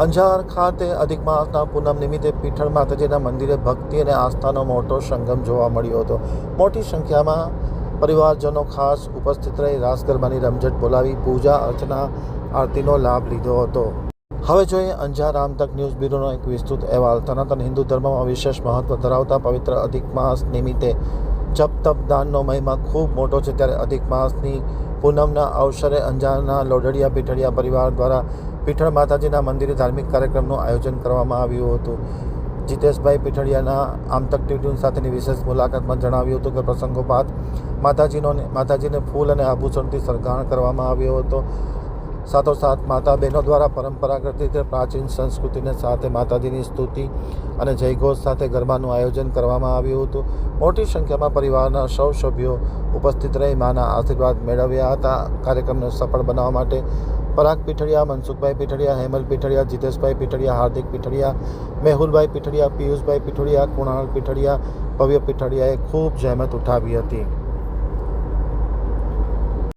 અંજાર ખાતે અધિક માસના પૂનમ નિમિત્તે પીઠળ માતાજીના મંદિરે ભક્તિ અને આસ્થાનો મોટો સંગમ જોવા મળ્યો હતો. મોટી સંખ્યામાં પરિવારજનો ખાસ ઉપસ્થિત રહી રાસ ગરબાની રમઝટ બોલાવી પૂજા અર્ચના આરતીનો લાભ લીધો હતો. હવે જોઈએ અંજાર આમતક ન્યૂઝ બ્યુરોનો એક વિસ્તૃત અહેવાલ. સનાતન હિન્દુ ધર્મમાં વિશેષ મહત્વ ધરાવતા પવિત્ર અધિક માસ નિમિત્તે જપ તપ દાનનો મહિમા ખૂબ મોટો છે. ત્યારે અધિક માસની પૂનમના અવસરે અંજારના લોઢડિયા પીઠળિયા પરિવાર દ્વારા પીઠળ માતાજીના મંદિરે ધાર્મિક કાર્યક્રમનું આયોજન કરવામાં આવ્યું હતું. જીતેશભાઈ પીઠળિયાના આમતક ટીવી સાથેની વિશેષ મુલાકાતમાં જણાવ્યું હતું કે પ્રસંગોપાત માતાજીને ફૂલ અને આભૂષણથી શણગાર કરવામાં આવ્યો હતો. સાથોસાથ માતા બહેનો દ્વારા પરંપરાગત રીતે પ્રાચીન સંસ્કૃતિને સાથે માતાજીની સ્તુતિ અને જયઘોષ સાથે ગરબાનું આયોજન કરવામાં આવ્યું હતું. મોટી સંખ્યામાં પરિવારના સૌ સભ્યો ઉપસ્થિત રહી માના આશીર્વાદ મેળવ્યા હતા. કાર્યક્રમને સફળ બનાવવા માટે પરાગ પીઠળિયા, મનસુખભાઈ પીઠળિયા, હેમલ પીઠળિયા, જીતેશભાઈ પીઠળિયા, હાર્દિક પીઠળિયા, મેહુલભાઈ પીઠળિયા, પિયુષભાઈ પીઠળિયા, કુણાલ પીઠળિયા, ભવ્ય પીઠળિયાએ ખૂબ જહેમત ઉઠાવી હતી.